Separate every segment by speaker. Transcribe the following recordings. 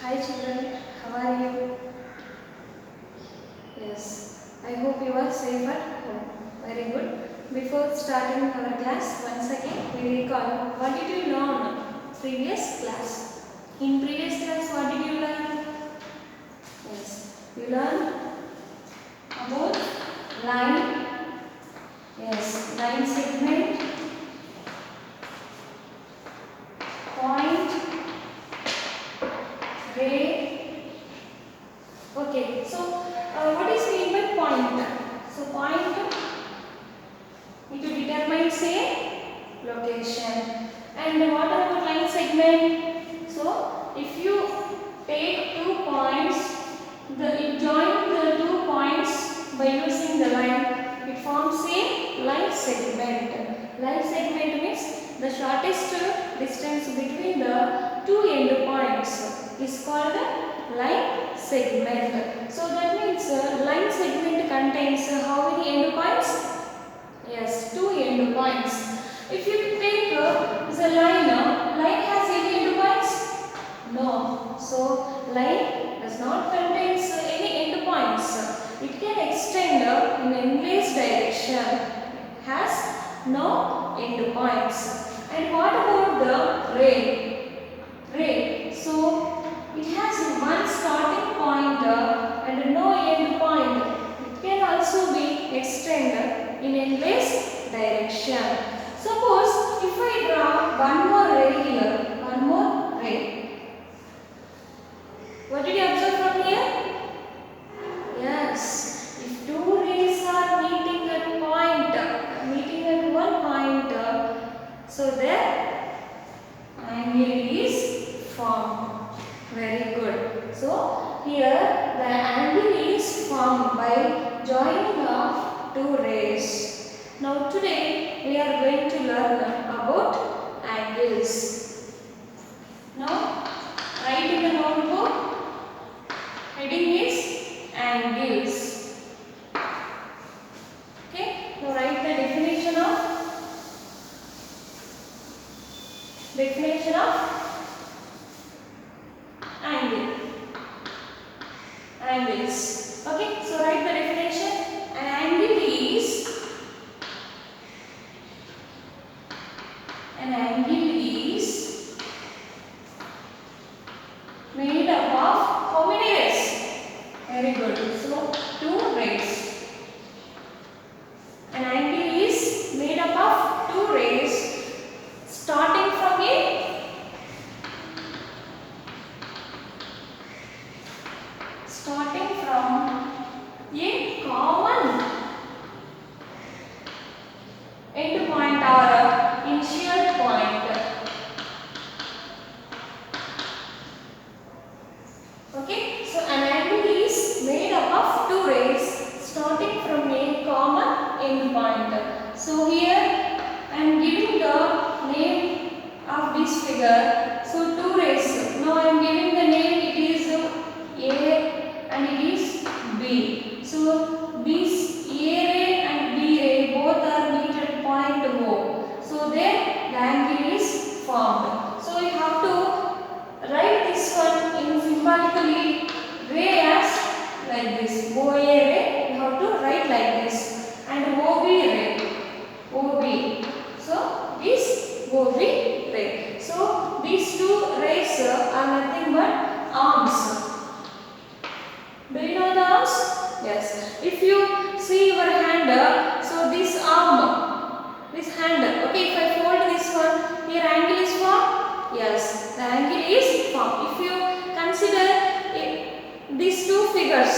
Speaker 1: Hi children, how are you? Yes, I hope you are safe at home. Very good. Before starting our class, once again we recall what did you learn previous class. In previous class, what did you learn? Yes, you learned about line. Yes, line segment, point, ray. Okay, so what is mean by point? So point it determines a location. And what about line segment? So if you take 2 points, it join the 2 points by using the line, it forms a line segment. Line segment means the shortest distance between the two end points is called a line segment. So that means line segment contains how many end points? Yes, two end points. If you take the line, line has any end points? No. So line does not contain any end points. It can extend in endless direction. It has no end points. And what about the ray? Ray. So it has one starting point and no end point. It can also be extended in endless direction. Suppose if I draw one more ray here, one more ray. What did you observe from here? Yes, if two rays are meeting at one point, so their angle is formed. Very good. So here the angle is formed by joining of two rays. Now today we are going to learn about angles. Now write in the notebook. Heading is angles. Okay. Now write the definition of angle. Angles. Okay. So write the definition. An angle is made up of how many rays? Very good. So two rays. An angle is made up of two rays starting from a common end point or initial point. Okay, so an angle is made up of two rays starting from a common end point. So here I am giving the name of this figure. So two rays. Now I am giving the name. It is A and it is B. So these A ray and B ray both are meet at point O. So there the angle is formed. So you have to write this one in symbolically ray as like this. OA ray you have to write like this, and OB ray, OB. So this OB ray. So these two rays are nothing but arms. Do you know the arms? Yes. If you see your hand, so this arm, this hand, okay, if I fold this one, here angle is formed? Yes, the angle is formed. If you consider these two figures,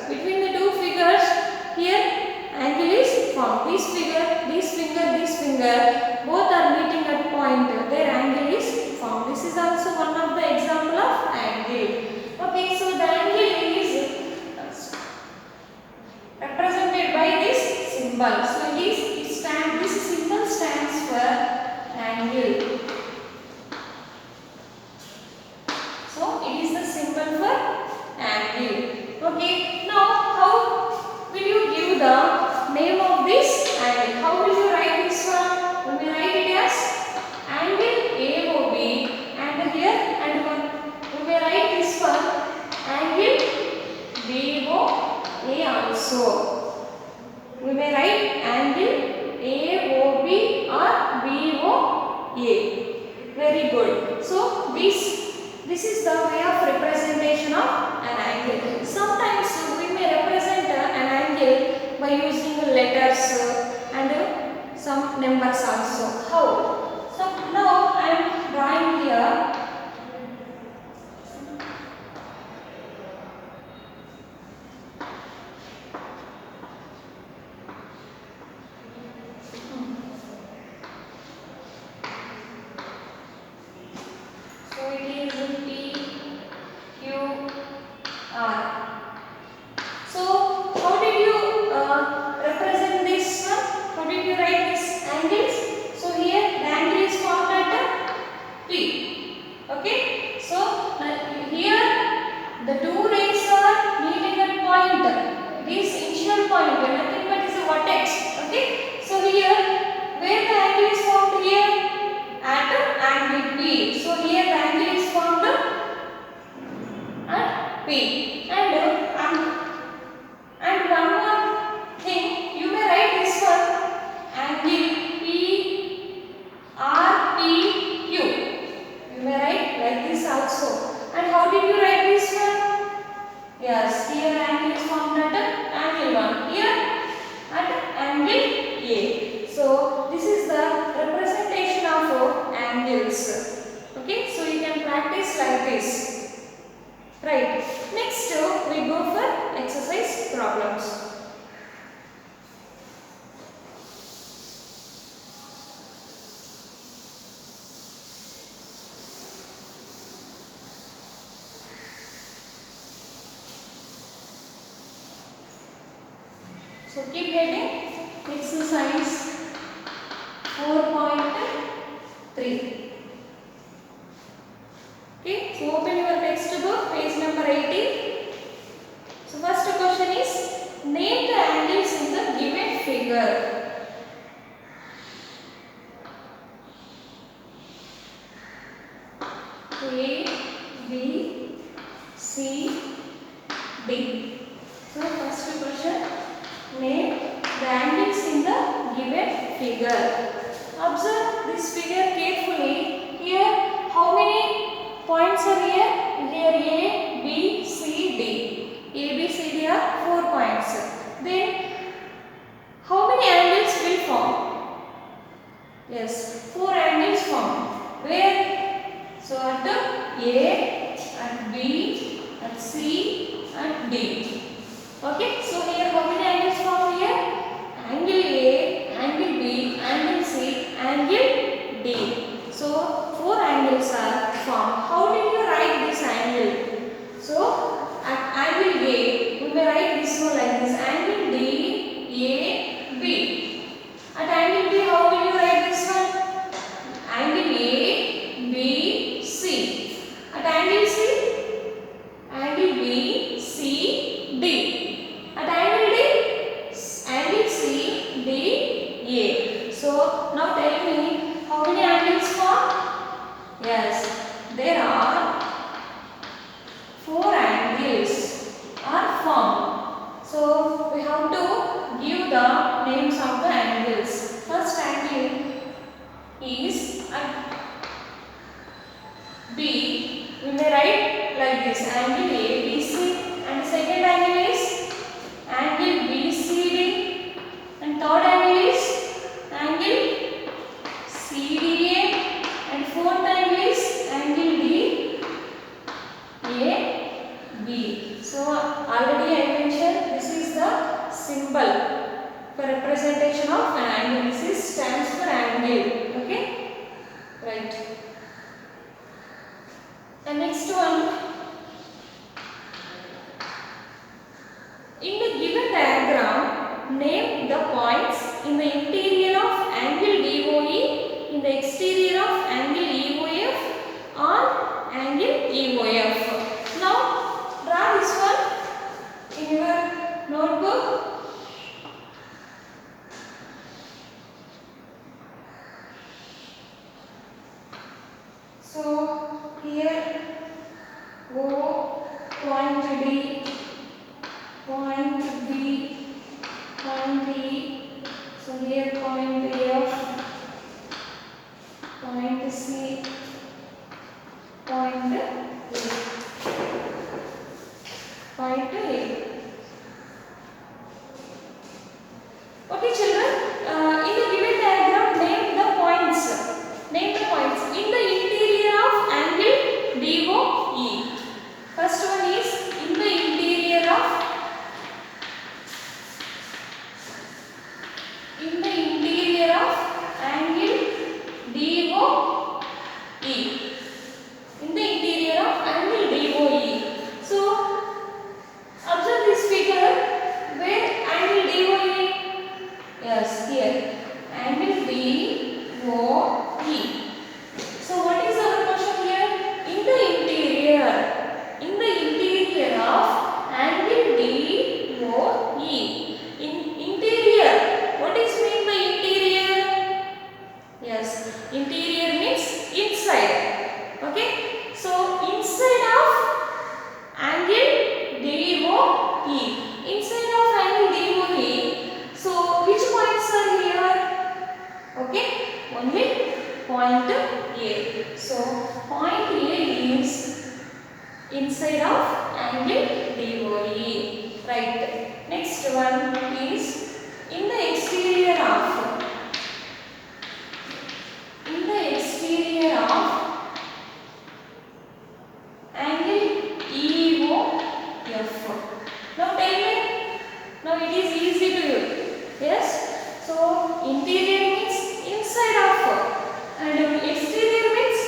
Speaker 1: between the two figures, here angle is formed. This finger, both are meeting at point, their angle is formed. This is also one of the example of angle. Okay, so the angle is represented by this symbol. So this symbol stands for angle. So it is the symbol for angle. Okay. Now how will you give the name of this angle? How will you write this one? We will write it as angle AOB, and here and we will write this one this is the way of representation of an angle. Sometimes we may represent an angle by using letters and some numbers also. How? So now I am drawing here. So it is P, Q, R. So how did you represent this one? How did you write these angles? So here the angle is formed at P. Okay. So here the two rays are meeting at point. It is initial point. Nothing but is a vertex. Okay. So here where the angle is formed here? At angle P. So here the angle is formed at P. And one more thing, you may write this one angle P R P Q. You may write like this also. And how did you write this one? Yes, here angle is formed at angle 1. Here at angle A. So this is the representation of angles. Okay, so you can practice like this. Right. Next we go for exercise problems. So keep heading. Exercise 4.3. Okay, so open your textbook, page number 80. So first question is, name the angles in the given figure. A, B, C, D. So first question, name the angles in the given figure. Observe this figure carefully. Here, how many points are here? Here A, B, C, D. A, B, C, D are 4 points. Then, how many angles will form? Yes, 4 angles form. Where? So at A, at B, at C, at D. Okay, so here how many angles form here? Angle A, angle B, angle C, angle D. So 4 angles are formed. How did you write this angle? So at angle A, we may write this one like this: angle D, A, B. At angle B, how will you write this one? Angle A, B, C. At angle C, angle B, C, D. At angle D, angle C, D, A. So now tell me, how many angles form? Yes, there are 4 angles are formed. So we have to give the names of the angles. First angle is at B. We may write like this: angle A, B, C. And second angle is angle B, C, D. And third angle is angle C, D, A. And fourth angle is angle D, A, B. So already I mentioned this is the symbol for representation of an angle. This is stands for angle. Okay, right. The next one, in the given diagram, name the points in the interior of angle DOE, in the exterior of angle EOF, on angle EOF. Now draw this one in your notebook. So here O, point D, point B, point E. So here point F, point C, point A. Point A. Okay, children. In the given diagram, name the points. Name the points in the interior of angle DOE. First one is in the interior of angle DOE. In the interior of angle DOE. So observe this figure. Where angle DOE? Yes, here. Angle DOE. So what is our question here? In the interior of angle DOE. In interior. What is mean by interior? Yes, interior means inside. Okay. So inside of angle DOE. Inside of angle DOE. So which points are here? Okay, only point A. So point A is inside of angle DOE. Right. Next one is in the exterior of angle EOF. Now tell me. Now it is easy to you. Yes. So interior means inside of and exterior means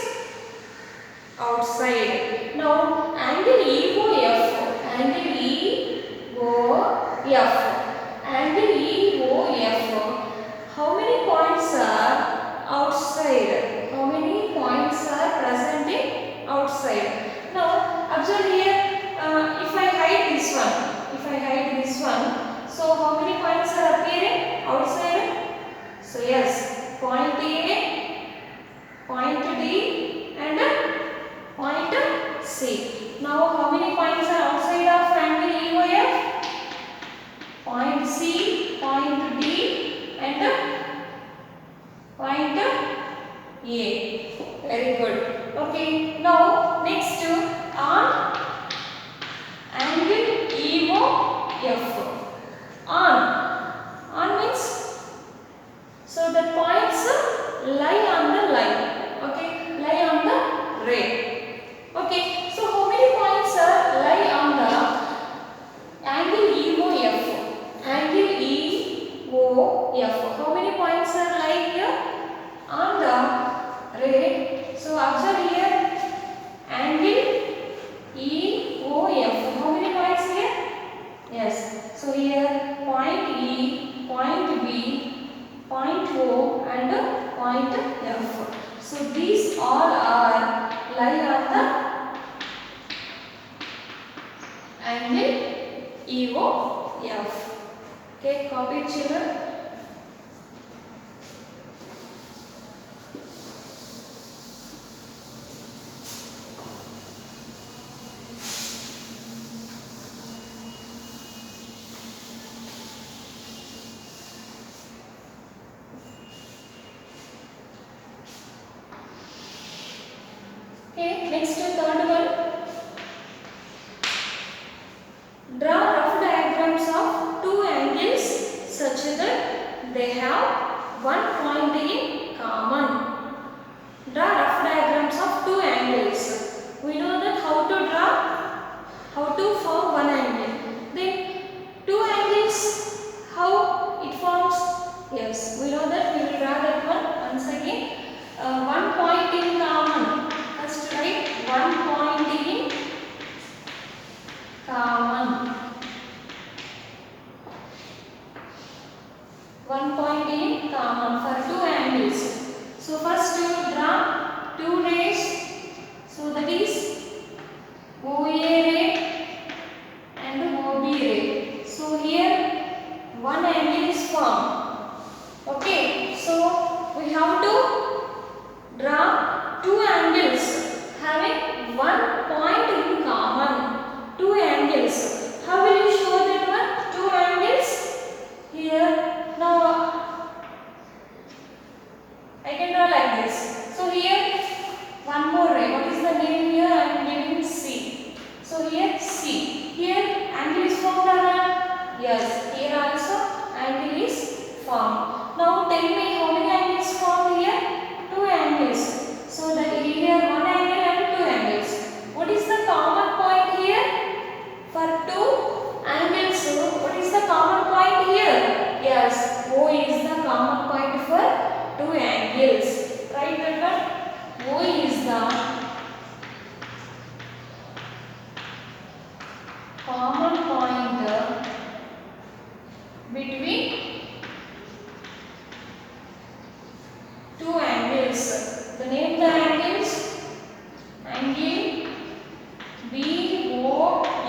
Speaker 1: outside. Now angle EOF. How many points are outside? How many points are present in outside? Now observe here. If I hide this one, so how many points are appearing outside? So yes, point A, point D, and point C. Now how many points are outside of angle EOF? Point C, point D, and point A. Very good. Okay. Now next on angle EOF. On means so the points lie on the line. Okay, lie on the ray. Okay. So how many points lie on the angle EOF? Angle EOF. How many points are lying here on the ray? So observe here. Angle EOF. How many points here? Yes. So here point E, point B, point O, and point F. So these all are lie on the angle EOF. Okay, copy it, children. Okay, next third one. Draw rough diagrams of two angles such that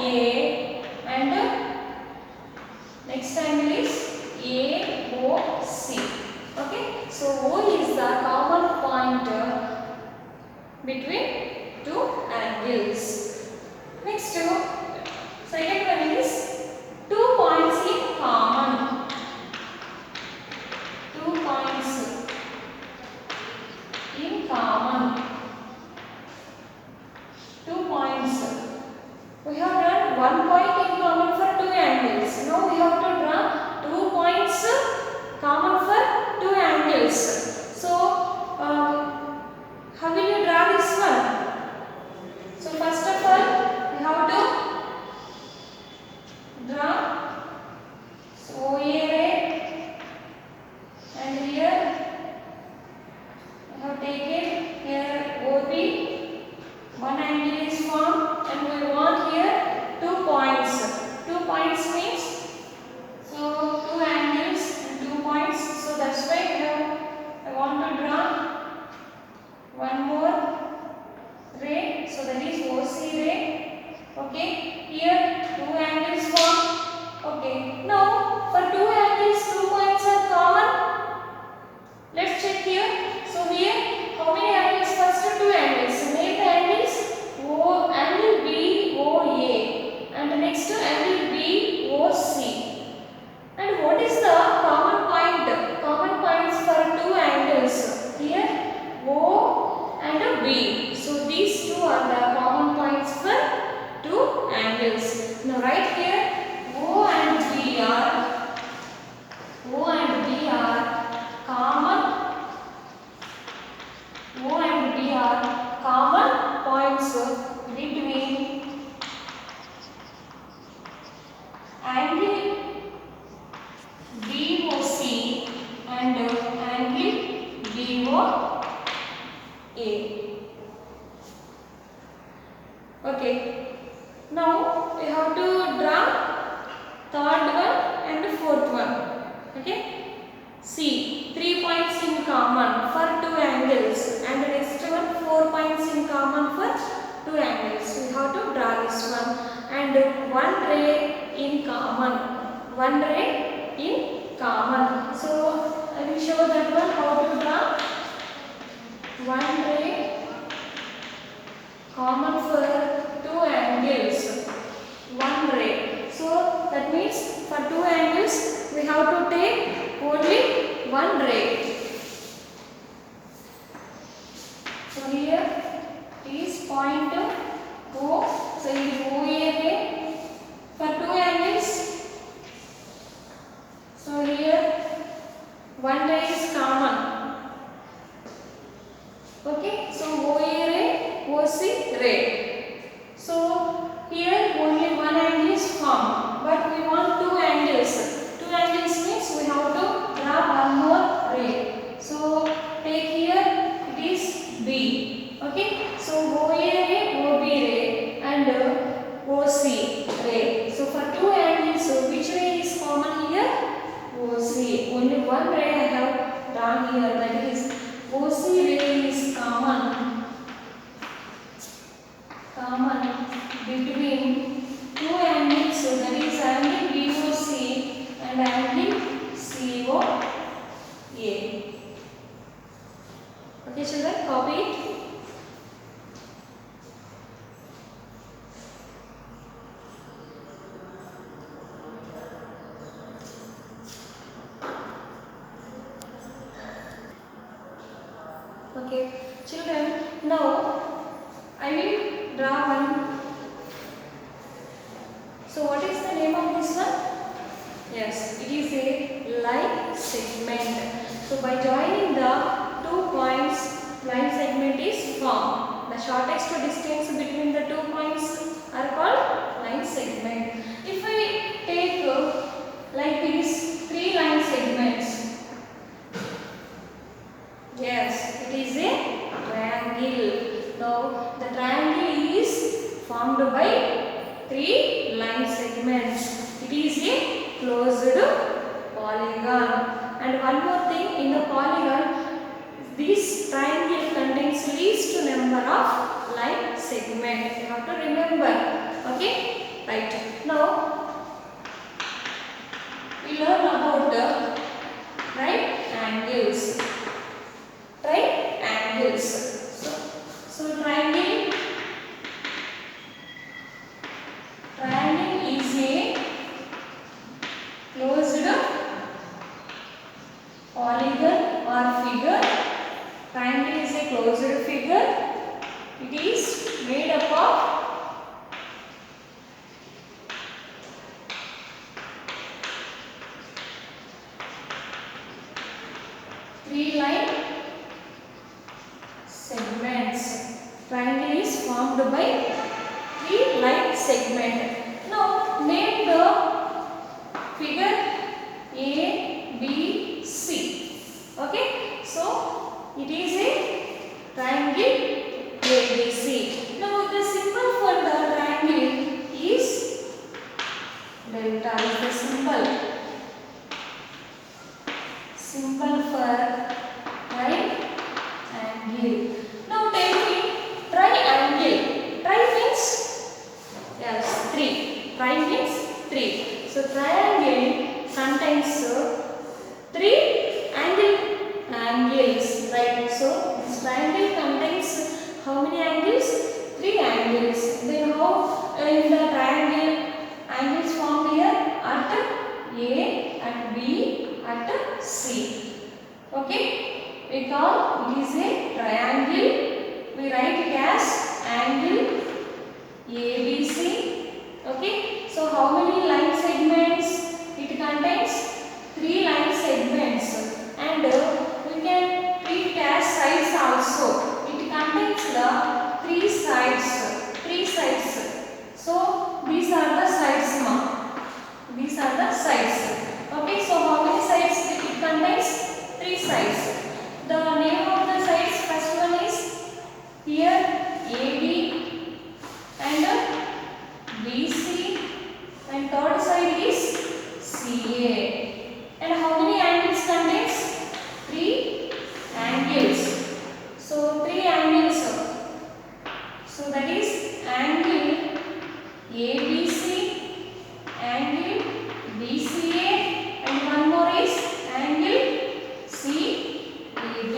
Speaker 1: A and next angle is AOC. Okay, so O is the common point between two angles. Next, second one is 2 points in common. 2 points in common. 2 points. We have drawn 1 point in common for two angles. Now we have to draw 2 points common for two angles. So, how will you draw this one? So, first of all, we have to draw OA ray, and here we have taken here OB. One angle is formed, and we want here 2 points. 2 points means so 2 angles and 2 points. So that's why here I want to draw one more ray. So that is OC ray. Okay. Here 2 angles formed. Okay. Now for 2 angles, 2 points are common. Let's check here. So here how many angles? First 2 angles. So make the angles O angle BOA and the next angle BOC. And what is the common point? Common points for 2 angles. Here O and B. So these two are the common points for 2 angles. Now right here O and B are common. O and B are common points between angle BOC and angle BOA. Okay. Now we have to draw third one and fourth one. Okay. See, 3 points in common for 2 angles, and the next one 4 points in common for 2 angles. We have to draw this one, and 1 ray in common. 1 ray in common. So I will show that one how to draw 1 ray common for 2 angles. 1 ray. So that means for 2 angles we have to take only 1 ray. So here is point O. So it is OA ray for 2 angles. So here 1 ray is common. Okay. So OA ray, OC ray. So here only 1 angle is formed, but we want 2 angles. 2 angles means we have to draw 1 more ray. So take here it is B. Okay. So OA ray, OB ray and OC ray. So for 2 angles, so which ray is common here? OC. Only 1 ray I have drawn here, that is OC ray is common between 2 angles. So that is angle BOC and angle COA. Okay children, copy it. Okay children, now I will draw one. So what is the name of this one? Yes, it is a line segment. So by joining the 2 points, line segment is formed. The shortest distance between the 2 points are called line segment. If we take like these 3 line segments, yes, it is a triangle. Now the triangle is formed by 3 line segments. It is a closed polygon. And one more thing, in the polygon, this triangle contains least number of line segments. You have to remember. Okay. right. Now we learn about the triangles. Triangles. So triangle is a closed polygon or figure. Triangle is a closed figure. It is made up of three line segments. Triangle is formed by three line segment. Now name the figure A, B, C. Okay, so it is a triangle ABC. Now the symbol for the triangle is delta. Is the symbol for triangle. Now tell me triangle. Tri means yes, three. Tri means three. So triangle contains three angles, right? So this triangle contains how many angles? Three angles. Then how in the triangle angles formed here at A, at B, at C. Okay, we call it is a triangle. We write it as angle ABC. Okay, so how many line segments? It contains three line segments, and we can treat it as sides also. It contains the three sides. So these are the sides now. These are the sides. Okay, so how many sides it contains? Three sides. The name of the sides, first one is here AB and BC, and third side is CA. And how many angles contains? Three angles. So three angles. So that is angle ABC, angle BCA, and one more is angle CAB.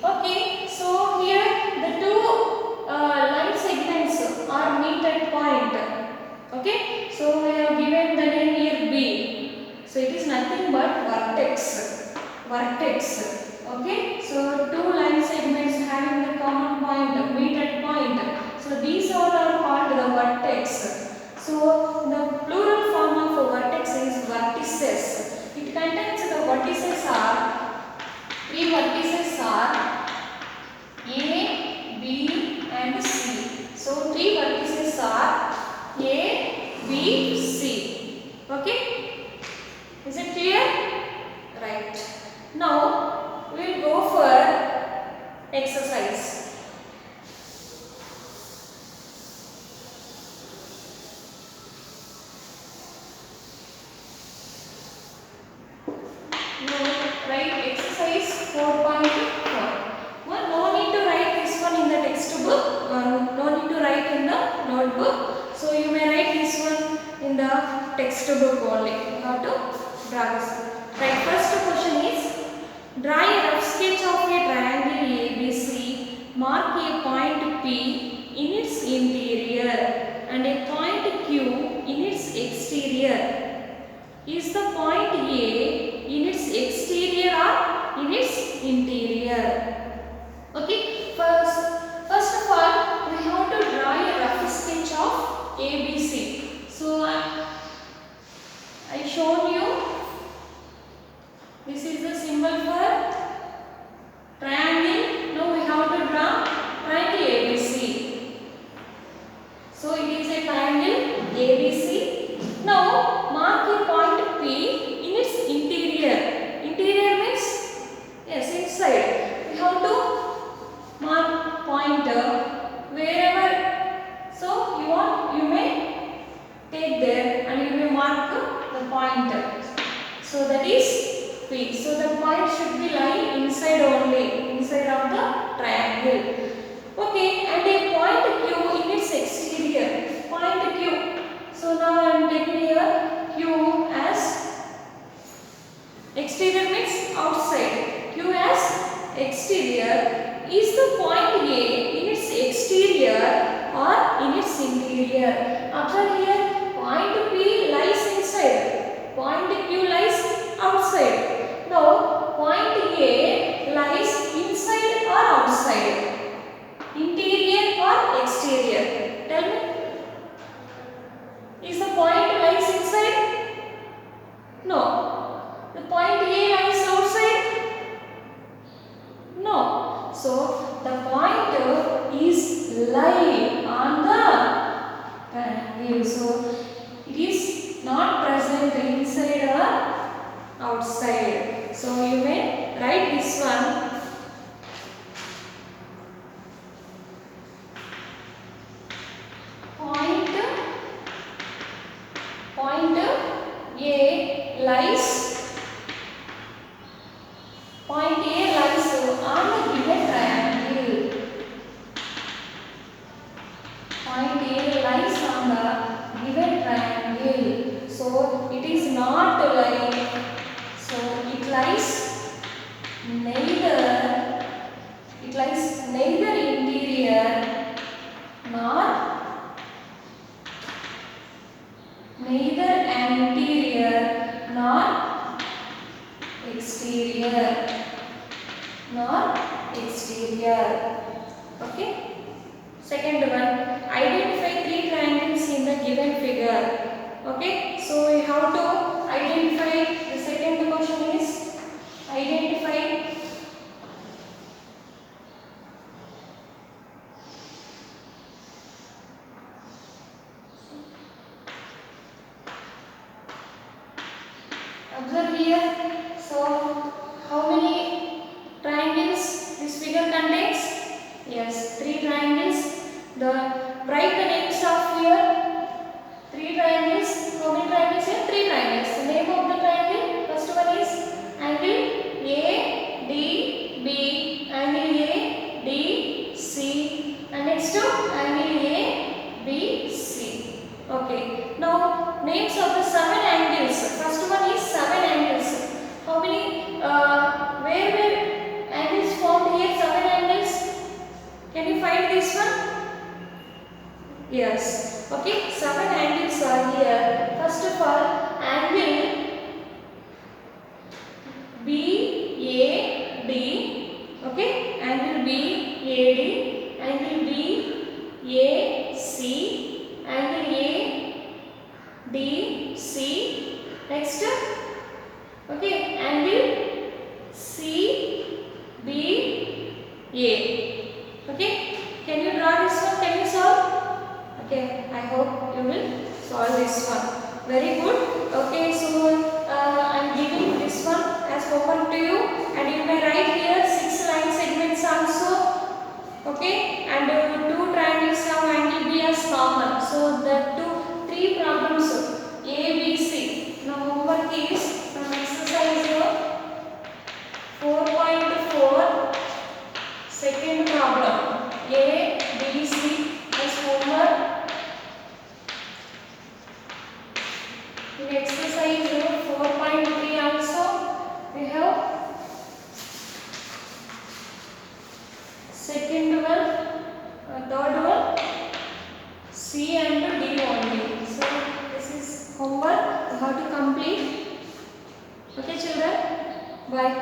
Speaker 1: Okay, so here the two line segments are meet at point. Okay, so we have given the name here B. So it is nothing but vertex. Okay, so two line segments having the common point meet at point. So these all are called the vertex. So the plural form of vertex is vertices. It contains the vertices are three vertices are A, B, and C. So three vertices are A, B, C. Okay, is it clear? Right. Now we will go for exercise. Write exercise 4.4. Well, no need to write this one in the textbook. No need to write in the notebook. So you may write this one in the textbook only. You have to draw this. Right. First question is draw a rough sketch of a triangle ABC. Mark a point P in its interior and a point Q in its exterior. Is the point A in its exterior or in its interior? Okay, first of all, we have to draw a rough sketch of ABC. So I shown you. This is the symbol for triangle. Now we have to draw triangle ABC. So it is a triangle ABC. Now mark a point P in its interior. Interior means yes, inside. We have to mark pointer wherever. So you may take there and you may mark the pointer. So that is P. So the point should be lying inside only, inside of the triangle. Okay, and a point Q in its exterior. Point Q. So its interior. Observe here, point P lies inside, point Q lies outside. Now point A lies inside or outside, interior or exterior? Tell me. Is the point lies inside? No. The point A lies outside? No. So the point is lie on the triangle. So it is not present inside or outside. So you may write this one. Point A lies on the given triangle. Point A lies on the given triangle. So it is not lying. So it lies neither interior nor neither anterior nor exterior. Okay. Second one, identify 3 triangles in the given figure. Okay. So we have to identify. The second question is identify observe here. So how many triangles this figure contains? Yes, 3 triangles. Write the names of here. 3 triangles. How many triangles here? 3 triangles. The name of the triangle. First one is angle ADB, angle ADC, and next to angle ABC. Okay. Now names of the 7 angles. First one is 7 angles. How many? Where angles formed here? 7 angles. Can you find this one? Yes. Okay. 7 angles are here. First of all, angle BAD. Okay. Angle BAD. Angle BAC. Angle ADC. Next. Okay. Angle CBA. Okay. Can you draw this one? Can you solve? Okay. I hope you will solve this one. Very good. Okay. So I am giving this one as homework to you, and you may write here 6 line segments also. Okay. And 2 triangles have angle B as common. So the 3 problems A, B, C. Now homework is from exercise 4.4, second problem. A, B, C as homework. In exercise 4.3 also we have second one, third one, C and D only. So this is homework. You have to complete. Okay children. Bye.